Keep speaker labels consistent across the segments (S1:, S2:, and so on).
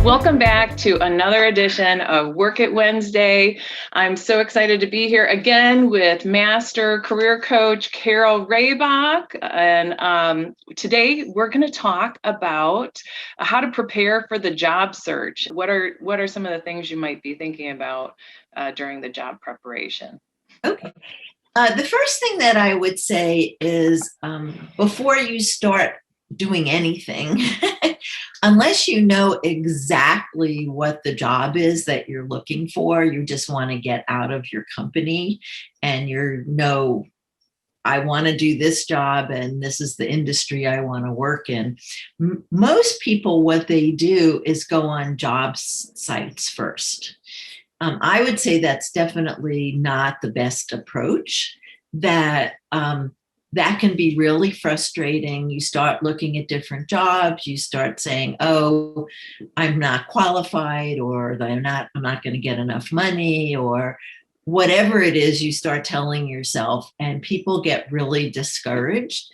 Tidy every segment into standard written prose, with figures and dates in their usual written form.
S1: Welcome back to another edition of Work It Wednesday. I'm so excited to be here again with Master Career Coach Carol Raybach. And today we're going to talk about how to prepare for the job search. What are some of the things you might be thinking about during the job preparation?
S2: Okay. The first thing that I would say is before you start doing anything, unless you know exactly what the job is that you're looking for, you just want to get out of your company and I want to do this job and this is the industry I want to work in. Most people, what they do is go on job sites first. I would say that's definitely not the best approach. That can be really frustrating. You start looking at different jobs. You start saying, "Oh, I'm not qualified," or I'm not going to get enough money," or whatever it is. You start telling yourself, and people get really discouraged.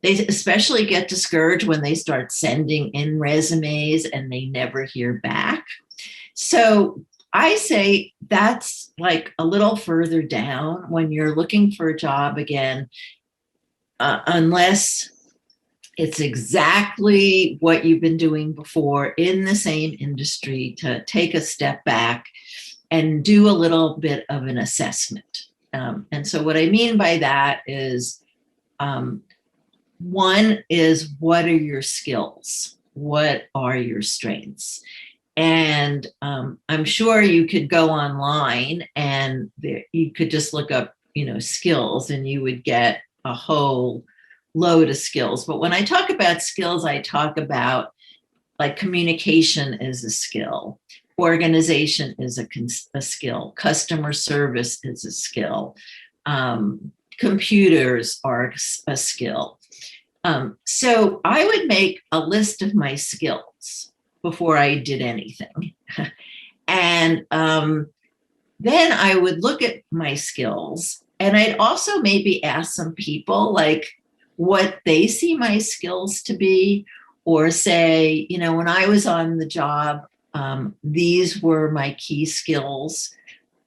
S2: They especially get discouraged when they start sending in resumes and they never hear back. So I say that's like a little further down when you're looking for a job again, unless it's exactly what you've been doing before in the same industry, to take a step back and do a little bit of an assessment. And so what I mean by that is, one is, what are your skills? What are your strengths? And I'm sure you could go online and you could just look up, skills, and you would get a whole load of skills. But when I talk about skills, I talk about like communication is a skill, organization is a skill, customer service is a skill, computers are a skill. So I would make a list of my skills before I did anything. And then I would look at my skills, and I'd also maybe ask some people like what they see my skills to be, or say, when I was on the job, these were my key skills.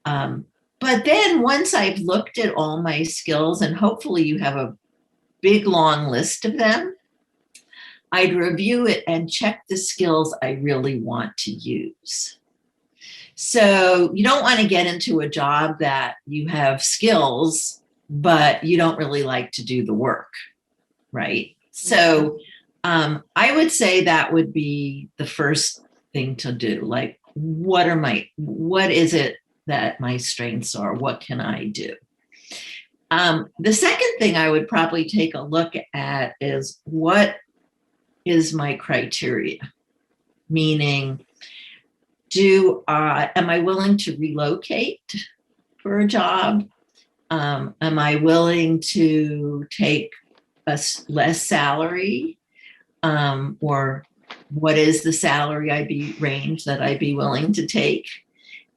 S2: But then once I've looked at all my skills, and hopefully you have a big long list of them, I'd review it and check the skills I really want to use. So you don't want to get into a job that you have skills, but you don't really like to do the work, right? So I would say that would be the first thing to do. Like, what is it that my strengths are? What can I do? The second thing I would probably take a look at is, what is my criteria? Meaning, am I willing to relocate for a job? Am I willing to take a less salary? Or what is the salary range that I'd be willing to take?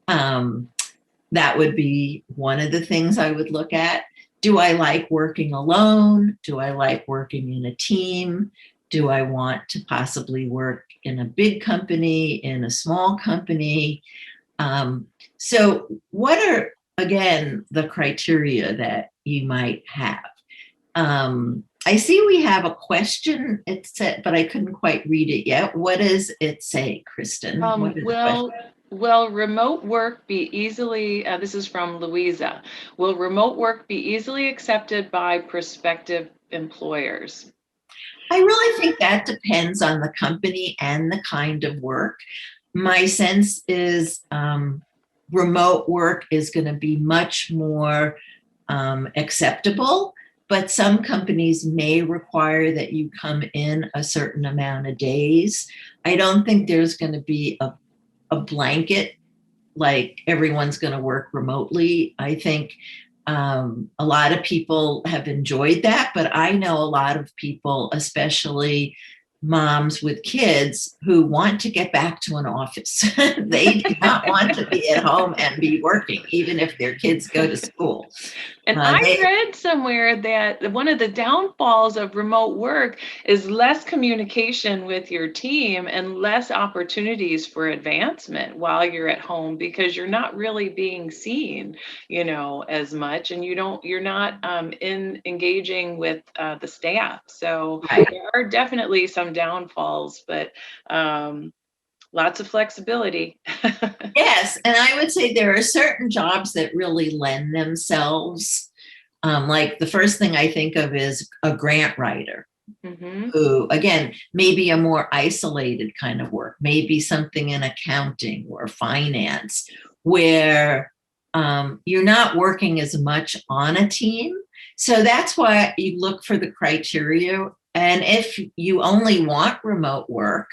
S2: That would be one of the things I would look at. Do I like working alone? Do I like working in a team? Do I want to possibly work in a big company, in a small company? So what are, again, the criteria that you might have? I see we have a question, but I couldn't quite read it yet. What does it say, Kristen?
S1: Will remote work be easily, this is from Louisa, will remote work be easily accepted by prospective employers?
S2: I really think that depends on the company and the kind of work. My sense is remote work is going to be much more acceptable, but some companies may require that you come in a certain amount of days. I don't think there's going to be a blanket, like everyone's going to work remotely. I think A lot of people have enjoyed that, but I know a lot of people, especially moms with kids, who want to get back to an office. They do not want to be at home and be working, even if their kids go to school.
S1: And I read somewhere that one of the downfalls of remote work is less communication with your team and less opportunities for advancement while you're at home, because you're not really being seen, as much, and you're not in engaging with the staff. So
S2: Right.
S1: there are definitely some downfalls, but lots of flexibility.
S2: Yes, and I would say there are certain jobs that really lend themselves. Like the first thing I think of is a grant writer, who, again, maybe a more isolated kind of work, maybe something in accounting or finance, where you're not working as much on a team. So that's why you look for the criteria. And if you only want remote work,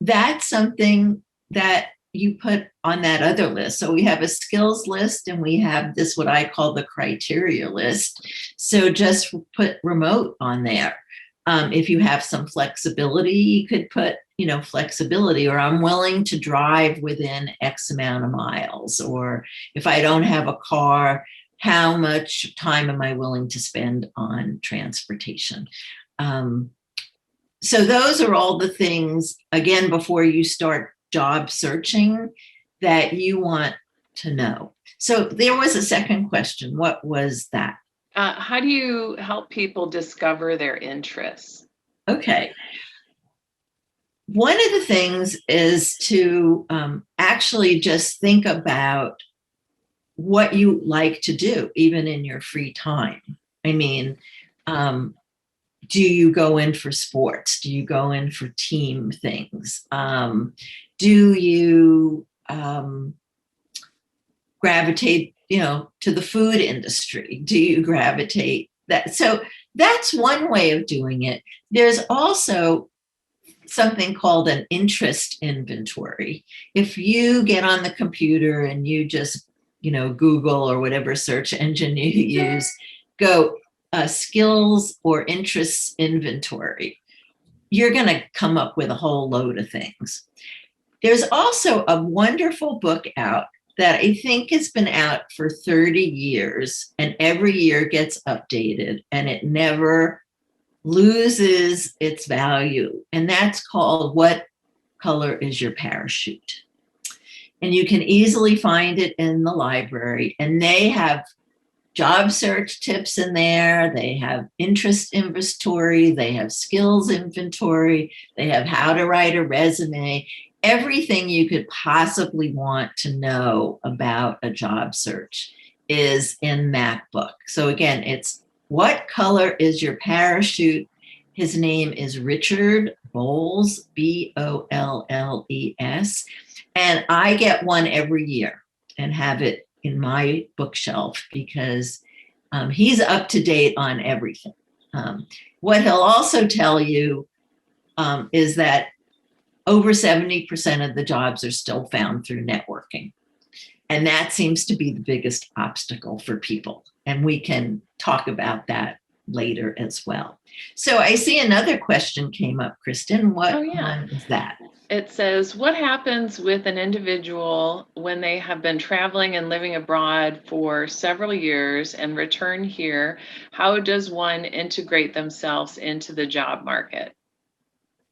S2: that's something that you put on that other list. So we have a skills list and we have this, what I call the criteria list. So just put remote on there. If you have some flexibility, you could put, flexibility, or I'm willing to drive within X amount of miles. Or if I don't have a car, how much time am I willing to spend on transportation? So those are all the things, again, before you start job searching, that you want to know. So there was a second question. What was that?
S1: How do you help people discover their interests?
S2: Okay. One of the things is to actually just think about what you like to do, even in your free time. I mean, do you go in for sports? Do you go in for team things? Do you gravitate, to the food industry? Do you gravitate that? So that's one way of doing it. There's also something called an interest inventory. If you get on the computer and you just, Google or whatever search engine you use, go skills or interests inventory, you're going to come up with a whole load of things. There's also a wonderful book out that I think has been out for 30 years and every year gets updated and it never loses its value. And that's called What Color is Your Parachute? And you can easily find it in the library. And they have job search tips in there. They have interest inventory. They have skills inventory. They have how to write a resume. Everything you could possibly want to know about a job search is in that book. So again, it's What Color is Your Parachute? His name is Richard Bolles, Bolles. And I get one every year and have it in my bookshelf because he's up to date on everything. What he'll also tell you is that over 70% of the jobs are still found through networking. And that seems to be the biggest obstacle for people. And we can talk about that later as well. So I see another question came up, Kristen. What one is that?
S1: It says, what happens with an individual when they have been traveling and living abroad for several years and return here? How does one integrate themselves into the job market?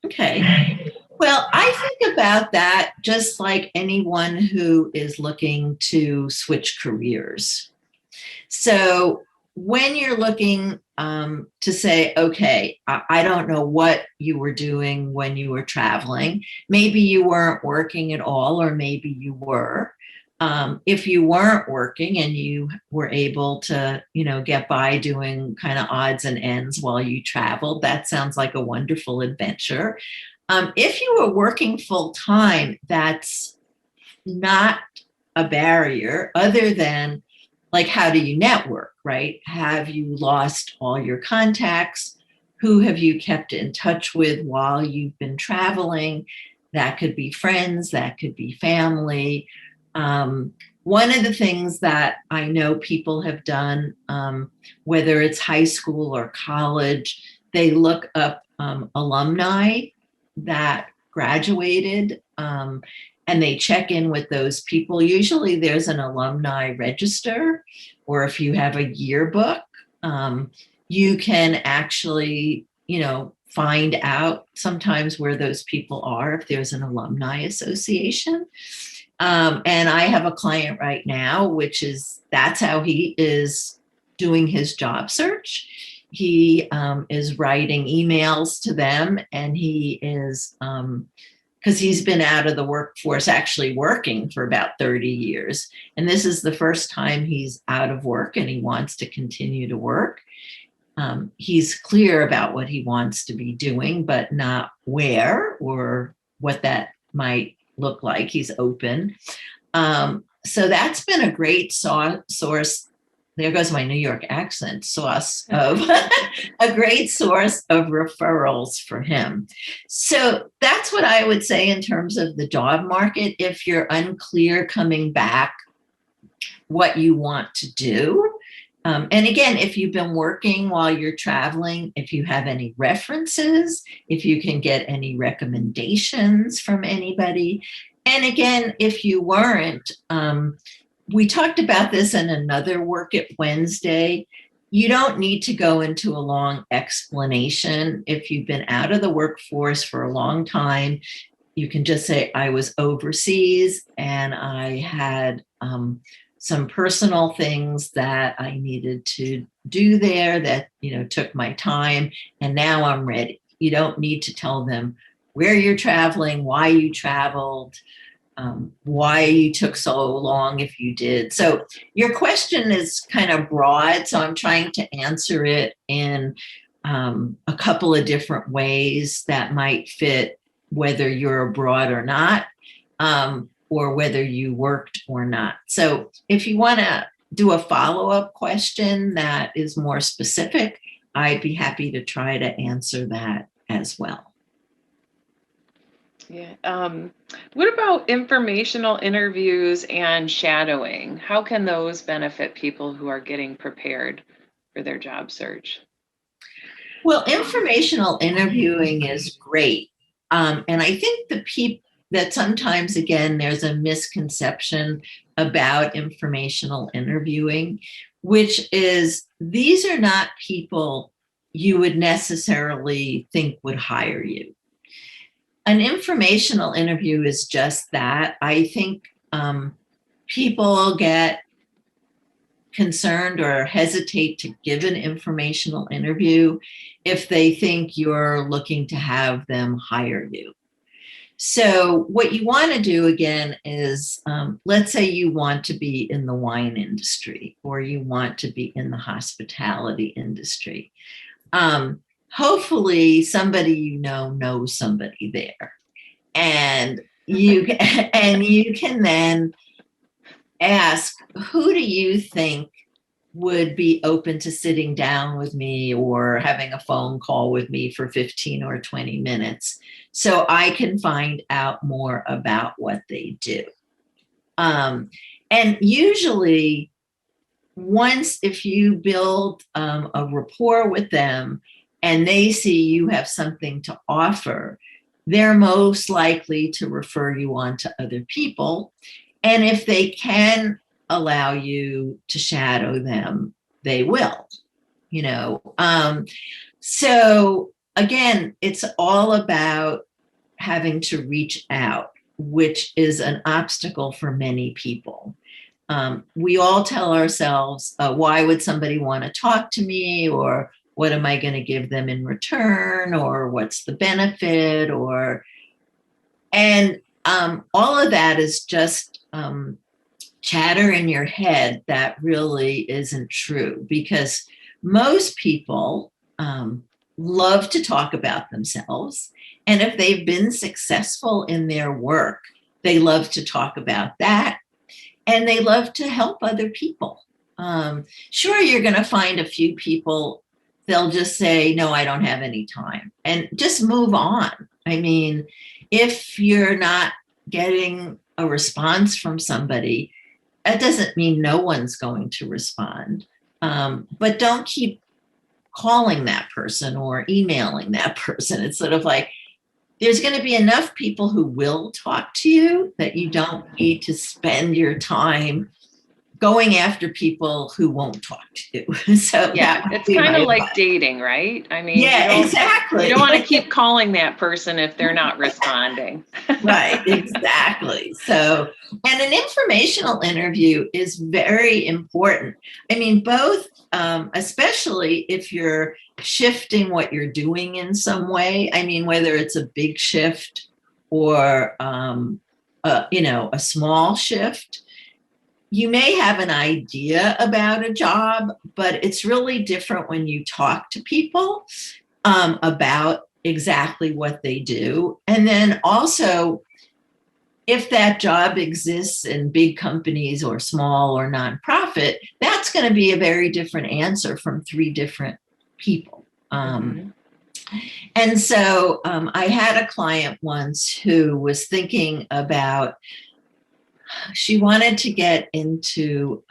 S2: Okay. Well, I think about that just like anyone who is looking to switch careers. So when you're looking to say, okay, I don't know what you were doing when you were traveling. Maybe you weren't working at all, or maybe you were. If you weren't working and you were able to, get by doing kind of odds and ends while you traveled, that sounds like a wonderful adventure. If you were working full time, that's not a barrier other than, like, how do you network, right? Have you lost all your contacts? Who have you kept in touch with while you've been traveling? That could be friends, that could be family. One of the things that I know people have done, whether it's high school or college, they look up alumni that graduated, and they check in with those people. Usually there's an alumni register, or if you have a yearbook, you can actually, find out sometimes where those people are if there's an alumni association. And I have a client right now, that's how he is doing his job search. He is writing emails to them, and he is, because he's been out of the workforce, actually working for about 30 years. And this is the first time he's out of work and he wants to continue to work. He's clear about what he wants to be doing, but not where or what that might look like. He's open. So that's been a great source. There goes my New York accent, source of a great source of referrals for him. So that's what I would say in terms of the job market. If you're unclear coming back what you want to do, and again, if you've been working while you're traveling, if you have any references, if you can get any recommendations from anybody. And again, if you weren't, we talked about this in another Work It Wednesday. You don't need to go into a long explanation. If you've been out of the workforce for a long time, you can just say, I was overseas and I had some personal things that I needed to do there that, took my time, and now I'm ready. You don't need to tell them where you're traveling, why you traveled, why you took so long if you did. So your question is kind of broad, so I'm trying to answer it in a couple of different ways that might fit whether you're abroad or not, or whether you worked or not. So if you want to do a follow-up question that is more specific, I'd be happy to try to answer that as well.
S1: Yeah. What about informational interviews and shadowing? How can those benefit people who are getting prepared for their job search?
S2: Well, informational interviewing is great. And I think that sometimes, again, there's a misconception about informational interviewing, which is these are not people you would necessarily think would hire you. An informational interview is just that. I think people get concerned or hesitate to give an informational interview if they think you're looking to have them hire you. So what you want to do again is, let's say you want to be in the wine industry or you want to be in the hospitality industry. Hopefully somebody knows somebody there, and you can then ask, who do you think would be open to sitting down with me or having a phone call with me for 15 or 20 minutes so I can find out more about what they do. And usually if you build a rapport with them and they see you have something to offer, they're most likely to refer you on to other people. And if they can allow you to shadow them, they will, So again, it's all about having to reach out, which is an obstacle for many people. We all tell ourselves, why would somebody want to talk to me? Or what am I going to give them in return? Or what's the benefit? And all of that is just chatter in your head that really isn't true, because most people love to talk about themselves. And if they've been successful in their work, they love to talk about that. And they love to help other people. Sure, you're going to find a few people, they'll just say, no, I don't have any time, and just move on. I mean, if you're not getting a response from somebody, that doesn't mean no one's going to respond, but don't keep calling that person or emailing that person. It's sort of like, there's going to be enough people who will talk to you that you don't need to spend your time going after people who won't talk to you. So
S1: Yeah, it's kind of like dating, right? I mean,
S2: yeah, exactly.
S1: You don't want to keep calling that person if they're not responding.
S2: Right, exactly. So, and an informational interview is very important. I mean, both, especially if you're shifting what you're doing in some way. I mean, whether it's a big shift or, a small shift, you may have an idea about a job, but it's really different when you talk to people about exactly what they do. And then also, if that job exists in big companies or small or nonprofit, that's going to be a very different answer from three different people. And so I had a client once who was thinking about, she wanted to get into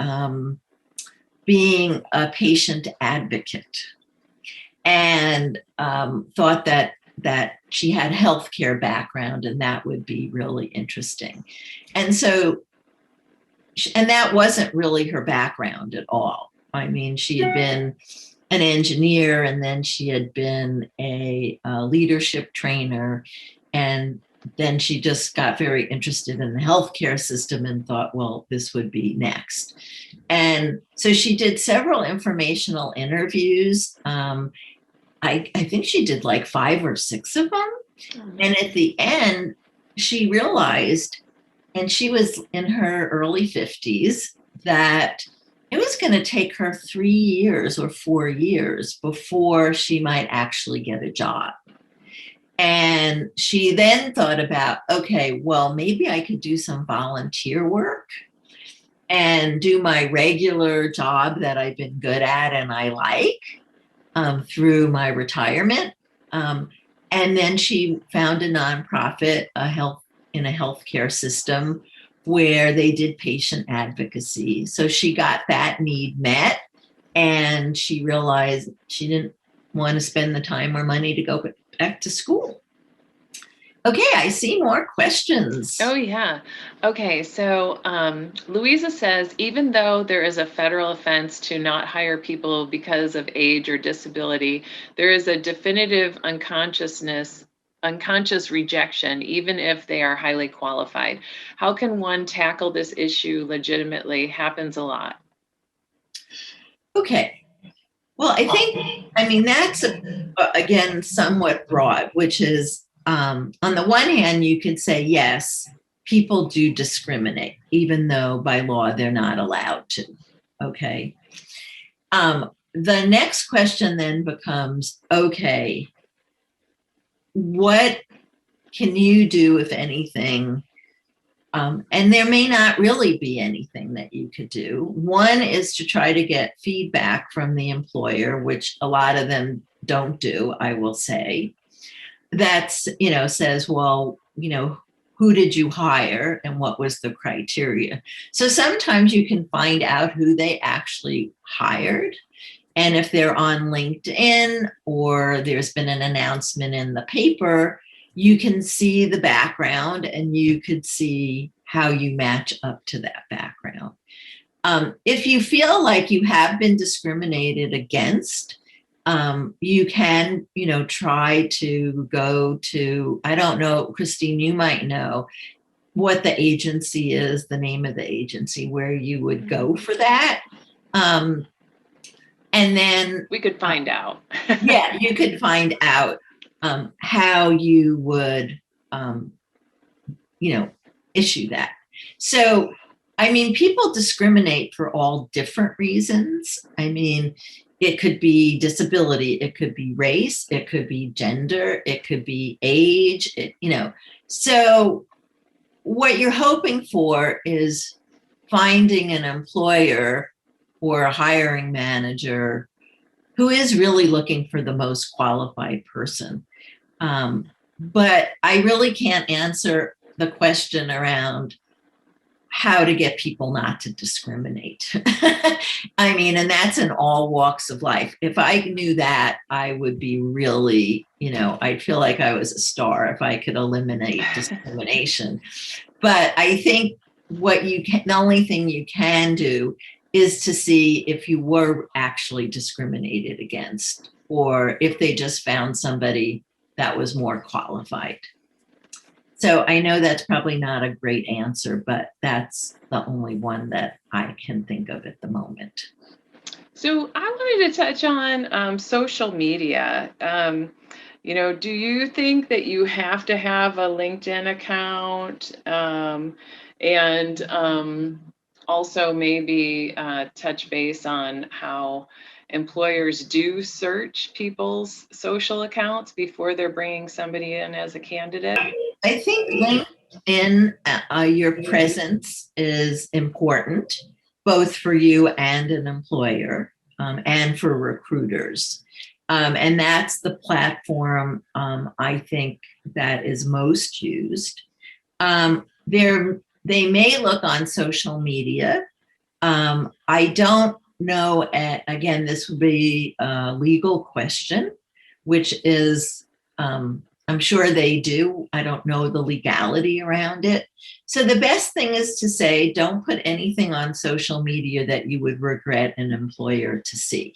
S2: being a patient advocate, and thought that she had healthcare background and that would be really interesting. And so, and that wasn't really her background at all. I mean, she had been an engineer, and then she had been a leadership trainer, and then she just got very interested in the healthcare system and thought, well, this would be next. And so she did several informational interviews. I think she did like 5 or 6 of them. And at the end, she realized, and she was in her early 50s, that it was going to take her 3 years or 4 years before she might actually get a job. And she then thought about, okay, well, maybe I could do some volunteer work and do my regular job that I've been good at and I like, through my retirement. And then she found a nonprofit, in a healthcare system where they did patient advocacy. So she got that need met, and she realized she didn't want to spend the time or money to go back to school. Okay, I see more questions.
S1: Oh, yeah. Okay, so Louisa says, even though there is a federal offense to not hire people because of age or disability, there is a definitive unconscious rejection, even if they are highly qualified. How can one tackle this issue legitimately? Happens a lot.
S2: Okay. Well, I mean, that's, again, somewhat broad, which is, on the one hand, you could say, yes, people do discriminate, even though by law they're not allowed to. Okay. The next question then becomes, okay, what can you do, if anything? And there may not really be anything that you could do. One is to try to get feedback from the employer, which a lot of them don't do, I will say. That's, says, well, who did you hire and what was the criteria? So sometimes you can find out who they actually hired. And if they're on LinkedIn or there's been an announcement in the paper, you can see the background and you could see how you match up to that background. If you feel like you have been discriminated against, you can, try to go to, I don't know, Christine, you might know what the agency is, the name of the agency where you would go for that. And then
S1: we could find out.
S2: Yeah, you could find out how you would, issue that. So, I mean, people discriminate for all different reasons. I mean, it could be disability, it could be race, it could be gender, it could be age, So what you're hoping for is finding an employer or a hiring manager who is really looking for the most qualified person. But I really can't answer the question around how to get people not to discriminate. I mean, and that's in all walks of life. If I knew that, I would be really, I'd feel like I was a star if I could eliminate discrimination. But I think the only thing you can do is to see if you were actually discriminated against, or if they just found somebody that was more qualified. So I know that's probably not a great answer, but that's the only one that I can think of at the moment.
S1: So I wanted to touch on social media. Do you think that you have to have a LinkedIn account? And also maybe touch base on how employers do search people's social accounts before they're bringing somebody in as a candidate?
S2: I think LinkedIn, your presence is important, both for you and an employer, and for recruiters. And that's the platform I think that is most used. They may look on social media. I don't know, again, this would be a legal question, which is, I'm sure they do. I don't know the legality around it. So the best thing is to say, don't put anything on social media that you would regret an employer to see.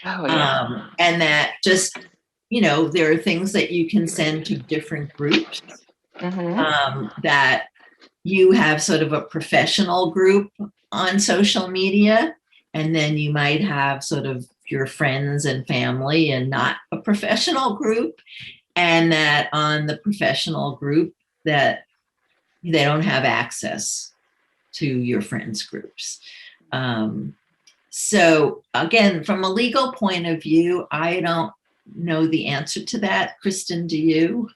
S1: Oh, yeah.
S2: And that just, there are things that you can send to different groups, that you have sort of a professional group on social media, and then you might have sort of your friends and family and not a professional group, and that on the professional group that they don't have access to your friends groups. So again, from a legal point of view, I don't know the answer to that. Kristen, do you?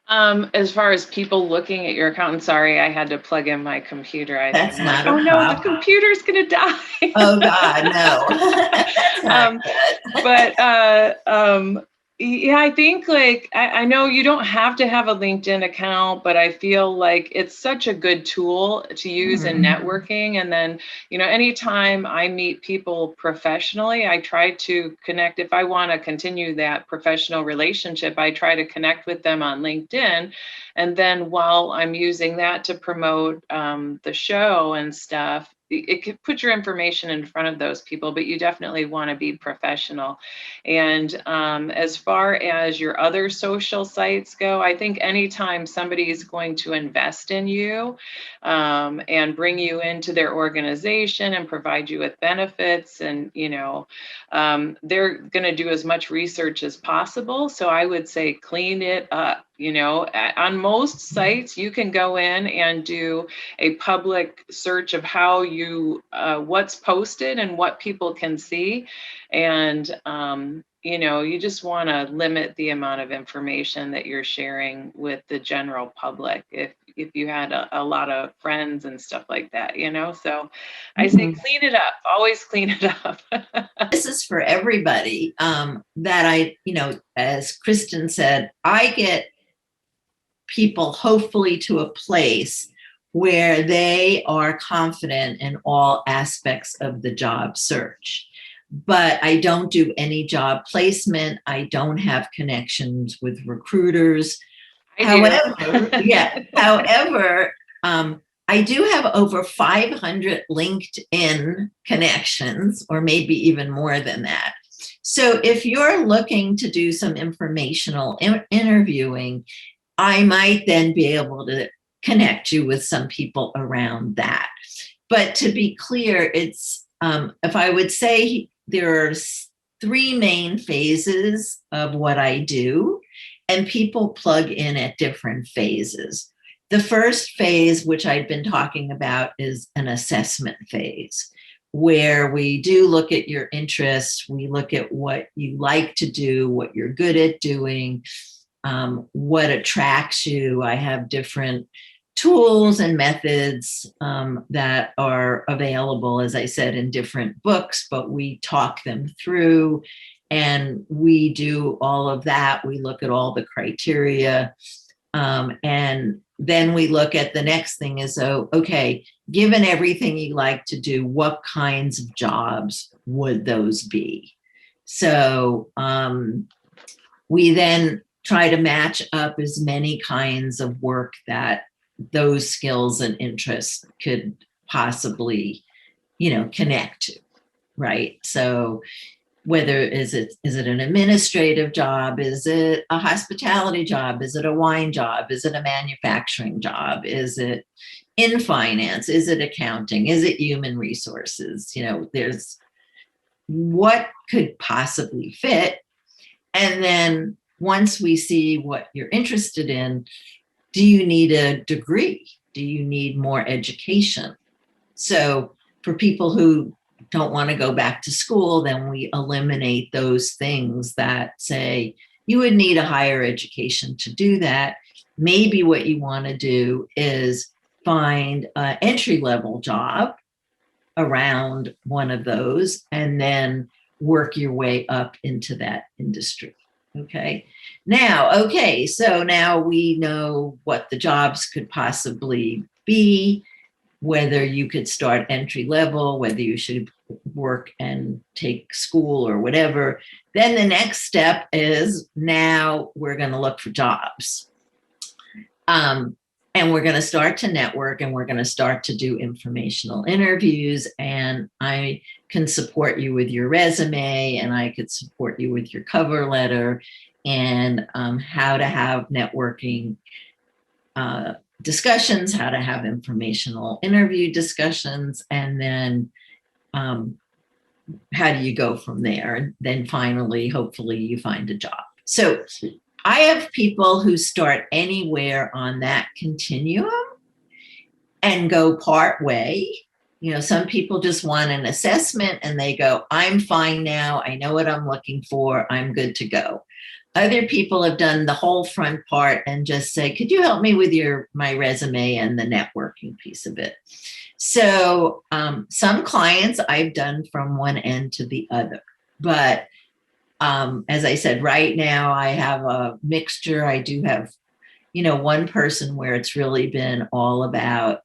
S1: As far as people looking at your account, and sorry, I had to plug in my computer.
S2: That's not
S1: oh
S2: a
S1: no, the
S2: problem.
S1: computer's gonna die.
S2: Oh God, no. That's not good.
S1: But yeah, I think I know you don't have to have a LinkedIn account, but I feel like it's such a good tool to use in networking. And then, anytime I meet people professionally, I try to connect. If I want to continue that professional relationship, I try to connect with them on LinkedIn. And then while I'm using that to promote the show and stuff, it could put your information in front of those people, but you definitely want to be professional. And as far as your other social sites go, I think anytime somebody is going to invest in you and bring you into their organization and provide you with benefits, and they're going to do as much research as possible. So I would say clean it up. On most sites, you can go in and do a public search of how what's posted and what people can see. And, you just want to limit the amount of information that you're sharing with the general public if you had a lot of friends and stuff like that, So I say clean it up, always clean it up.
S2: This is for everybody, that as Kristen said, I get people hopefully to a place where they are confident in all aspects of the job search. But I don't do any job placement. I don't have connections with recruiters. However, I do have over 500 LinkedIn connections, or maybe even more than that. So if you're looking to do some informational interviewing, I might then be able to connect you with some people around that. But to be clear, it's if I would say there are three main phases of what I do, and people plug in at different phases. The first phase, which I've been talking about, is an assessment phase, where we do look at your interests, we look at what you like to do, what you're good at doing, what attracts you. I have different tools and methods that are available, as I said, in different books, but we talk them through and we do all of that. We look at all the criteria, and then we look at the next thing is, okay, given everything you like to do, what kinds of jobs would those be? So we then try to match up as many kinds of work that those skills and interests could possibly, connect to, right? So whether is it an administrative job, is it a hospitality job, is it a wine job, is it a manufacturing job, is it in finance, is it accounting, is it human resources? There's what could possibly fit. And then once we see what you're interested in, do you need a degree? Do you need more education? So for people who don't want to go back to school, then we eliminate those things that say you would need a higher education to do that. Maybe what you want to do is find an entry-level job around one of those and then work your way up into that industry. Okay. So now we know what the jobs could possibly be, whether you could start entry level, whether you should work and take school or whatever. Then the next step is now we're going to look for jobs. And we're going to start to network, and we're going to start to do informational interviews. And I can support you with your resume, and I could support you with your cover letter, and how to have networking discussions, how to have informational interview discussions, and then how do you go from there? And then finally, hopefully you find a job. So I have people who start anywhere on that continuum and go part way. Some people just want an assessment and they go, I'm fine now. I know what I'm looking for. I'm good to go. Other people have done the whole front part and just say, could you help me with my resume and the networking piece of it? So some clients I've done from one end to the other, but as I said, right now I have a mixture. I do have, one person where it's really been all about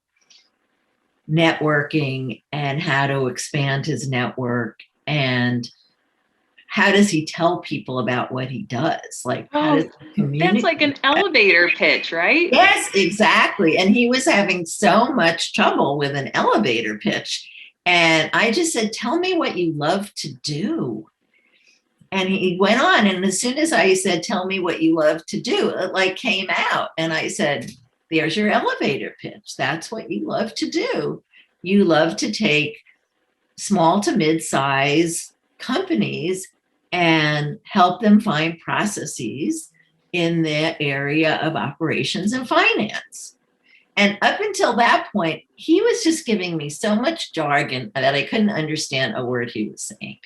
S2: networking and how to expand his network, and how does he tell people about what he does? Like, how does he communicate?
S1: That's like an elevator pitch, right?
S2: Yes, exactly. And he was having so much trouble with an elevator pitch. And I just said, tell me what you love to do. And he went on. And as soon as I said, tell me what you love to do, it came out. And I said, there's your elevator pitch. That's what you love to do. You love to take small to mid-size companies and help them find processes in the area of operations and finance. And up until that point, he was just giving me so much jargon that I couldn't understand a word he was saying.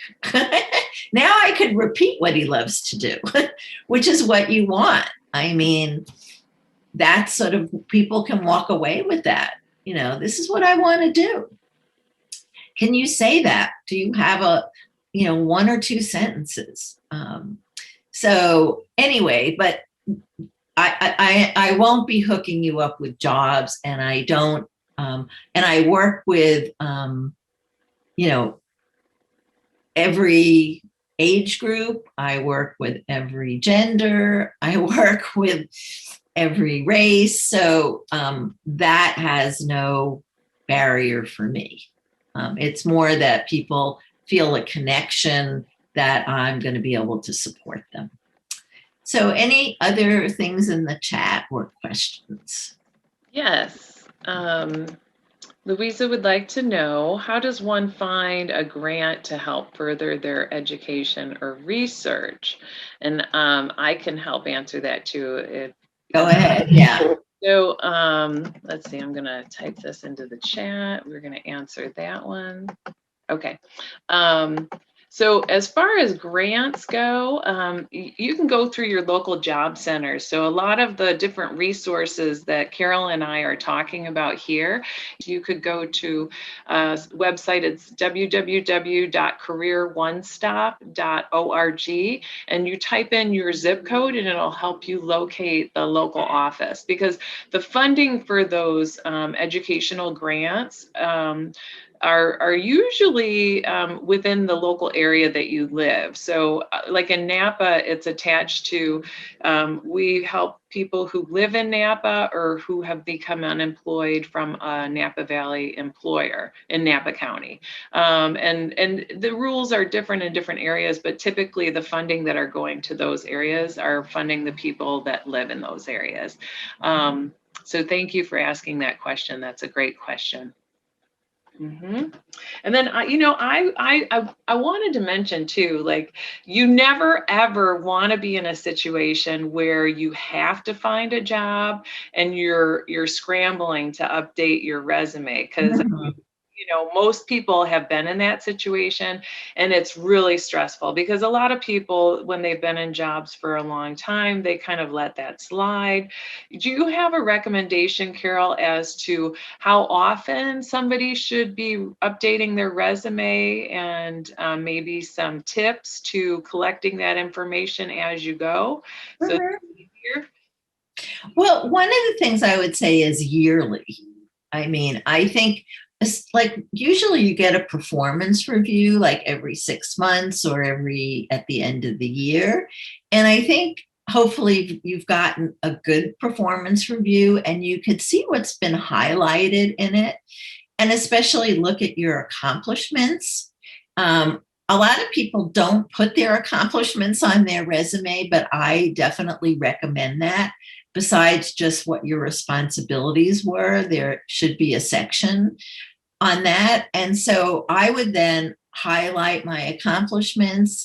S2: Now I could repeat what he loves to do, which is what you want. I mean, that's sort of, people can walk away with that. This is what I want to do. Can you say that? Do you have one or two sentences? So anyway, but I won't be hooking you up with jobs, and I don't, and I work with, every age group. I work with every gender. I work with every race. So that has no barrier for me. It's more that people feel a connection that I'm going to be able to support them. So any other things in the chat or questions?
S1: Yes. Louisa would like to know, how does one find a grant to help further their education or research? And I can help answer that too.
S2: Go ahead. Yeah.
S1: So let's see, I'm going to type this into the chat. We're going to answer that one. Okay. So as far as grants go, you can go through your local job centers. So a lot of the different resources that Carol and I are talking about here, you could go to a website. It's www.careeronestop.org, and you type in your zip code and it'll help you locate the local office, because the funding for those educational grants are usually within the local area that you live. So like in Napa, it's attached to, we help people who live in Napa or who have become unemployed from a Napa Valley employer in Napa County. And the rules are different in different areas, but typically the funding that are going to those areas are funding the people that live in those areas. So thank you for asking that question. That's a great question. And then I wanted to mention too, like, you never ever want to be in a situation where you have to find a job and you're scrambling to update your resume, because most people have been in that situation, and it's really stressful because a lot of people, when they've been in jobs for a long time, they kind of let that slide. Do you have a recommendation, Carol, as to how often somebody should be updating their resume, and maybe some tips to collecting that information as you go? So here.
S2: Well, one of the things I would say is yearly. I mean, I think it's like usually you get a performance review like every 6 months or every at the end of the year. And I think hopefully you've gotten a good performance review and you could see what's been highlighted in it, and especially look at your accomplishments. A lot of people don't put their accomplishments on their resume, but I definitely recommend that. Besides just what your responsibilities were, there should be a section on that. And so I would then highlight my accomplishments.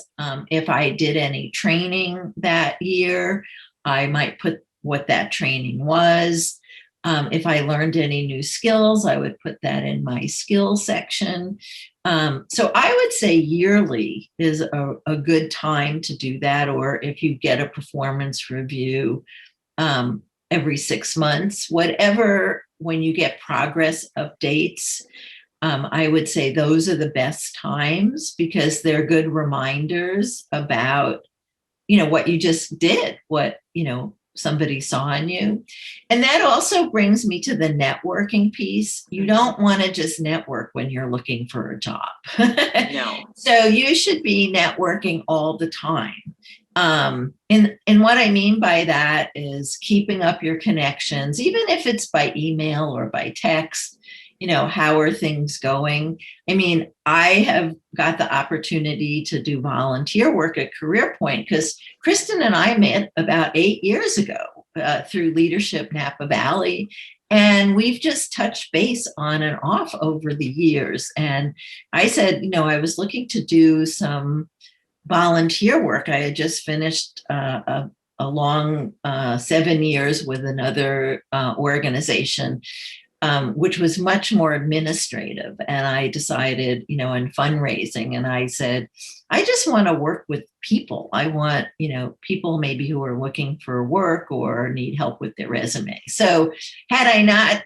S2: If I did any training that year, I might put what that training was. If I learned any new skills, I would put that in my skills section. So I would say yearly is a good time to do that. Or if you get a performance review every 6 months, whatever, when you get progress updates, I would say those are the best times because they're good reminders about, what you just did, what, somebody saw in you. And that also brings me to the networking piece. You don't want to just network when you're looking for a job.
S1: No.
S2: So you should be networking all the time. And what I mean by that is keeping up your connections, even if it's by email or by text. How are things going? I mean, I have got the opportunity to do volunteer work at Career Point because Kristen and I met about 8 years ago through Leadership Napa Valley. And we've just touched base on and off over the years. And I said, I was looking to do some volunteer work. I had just finished a long 7 years with another organization, which was much more administrative. And I decided, in fundraising, and I said, I just want to work with people. I want, people maybe who are looking for work or need help with their resume. So had I not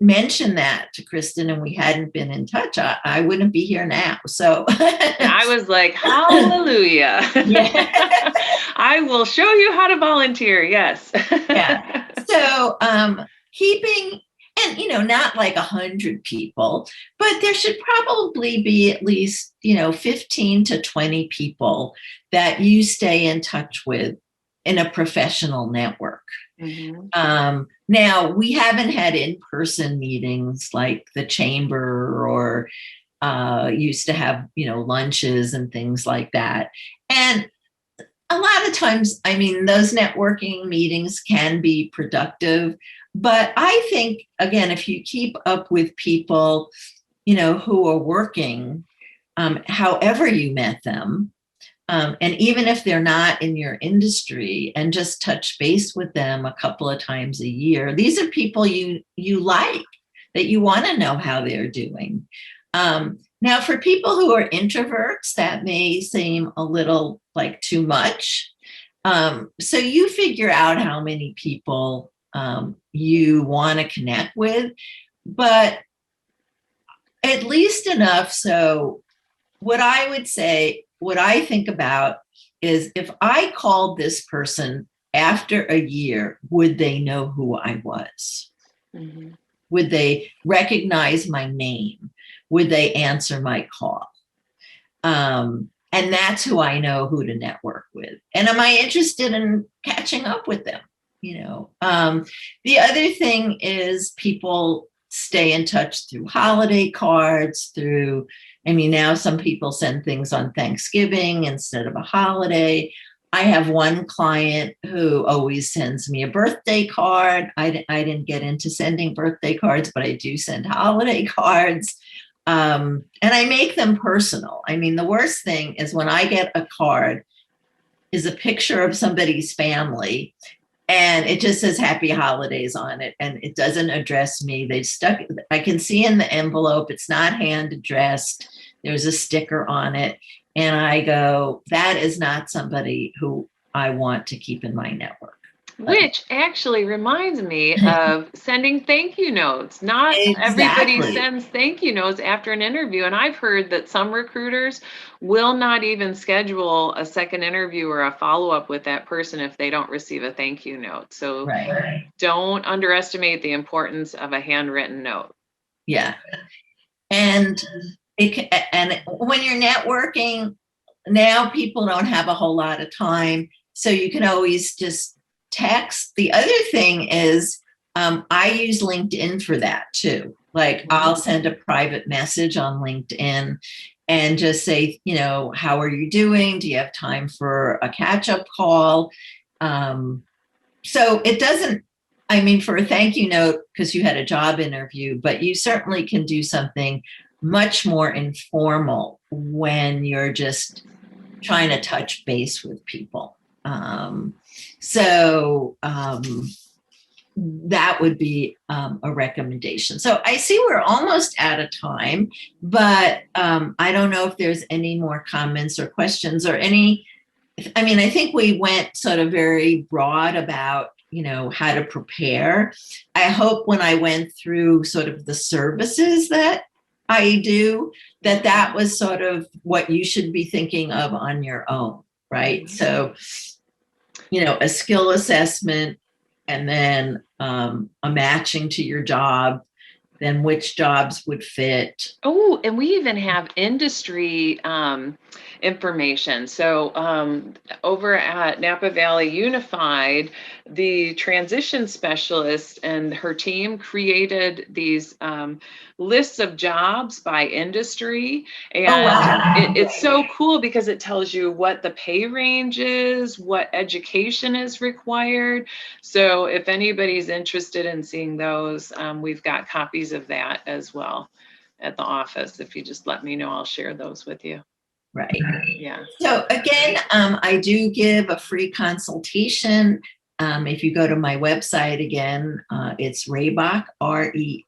S2: mentioned that to Kristen and we hadn't been in touch, I wouldn't be here now. So
S1: I was like, hallelujah. Yeah. I will show you how to volunteer. Yes.
S2: Yeah. So keeping, and not like 100 people, but there should probably be at least 15 to 20 people that you stay in touch with in a professional network. Mm-hmm. Now we haven't had in-person meetings like the chamber or used to have lunches and things like that. And a lot of times, I mean, those networking meetings can be productive. But I think, again, if you keep up with people, who are working, however you met them, and even if they're not in your industry, and just touch base with them a couple of times a year, these are people you like, that you want to know how they're doing. Now, for people who are introverts, that may seem a little like too much. So you figure out how many people you want to connect with, but at least enough. So, what I would say, what I think about is if I called this person after a year, would they know who I was?
S1: Mhm.
S2: Would they recognize my name? Would they answer my call? And that's who I know who to network with. And am I interested in catching up with them? The other thing is people stay in touch through holiday cards, through, I mean, now some people send things on Thanksgiving instead of a holiday. I have one client who always sends me a birthday card. I didn't get into sending birthday cards, but I do send holiday cards. And I make them personal. I mean, the worst thing is when I get a card is a picture of somebody's family and it just says happy holidays on it and it doesn't address me. They stuck, I can see in the envelope, it's not hand addressed. There's a sticker on it. And I go, that is not somebody who I want to keep in my network.
S1: Which actually reminds me of sending thank you notes. Not everybody
S2: Exactly.
S1: sends thank you notes after an interview. And I've heard that some recruiters will not even schedule a second interview or a follow-up with that person if they don't receive a thank you note. So
S2: Right.
S1: don't underestimate the importance of a handwritten note.
S2: Yeah. And and when you're networking, now people don't have a whole lot of time, so you can always just text. The other thing is I use LinkedIn for that too. Like I'll send a private message on LinkedIn and just say, how are you doing? Do you have time for a catch-up call? So it doesn't, I mean, for a thank you note, because you had a job interview, but you certainly can do something much more informal when you're just trying to touch base with people. So that would be a recommendation. So I see we're almost out of time, but I don't know if there's any more comments or questions or any. I mean, I think we went sort of very broad about, how to prepare. I hope when I went through sort of the services that I do, that was sort of what you should be thinking of on your own, right? So, a skill assessment and then a matching to your job, then which jobs would fit.
S1: Oh, and we even have industry information. So over at Napa Valley Unified, the transition specialist and her team created these lists of jobs by industry. And
S2: Oh, wow.
S1: it's so cool because it tells you what the pay range is, what education is required. So if anybody's interested in seeing those, we've got copies of that as well at the office. If you just let me know, I'll share those with you.
S2: Right.
S1: Yeah.
S2: So again, I do give a free consultation. If you go to my website again, it's Rehbock, REHBOCK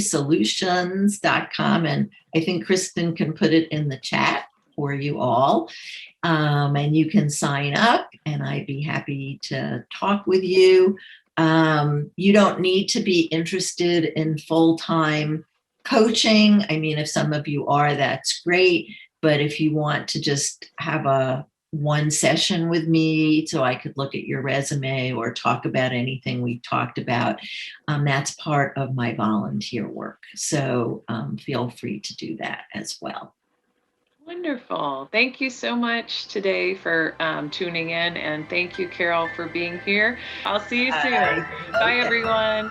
S2: solutions.com. And I think Kristen can put it in the chat for you all. And you can sign up and I'd be happy to talk with you. You don't need to be interested in full-time coaching. I mean, if some of you are, that's great. But if you want to just have a one session with me so I could look at your resume or talk about anything we talked about, that's part of my volunteer work. So feel free to do that as well.
S1: Wonderful. Thank you so much today for tuning in. And thank you, Carol, for being here. I'll see you soon. Bye, everyone.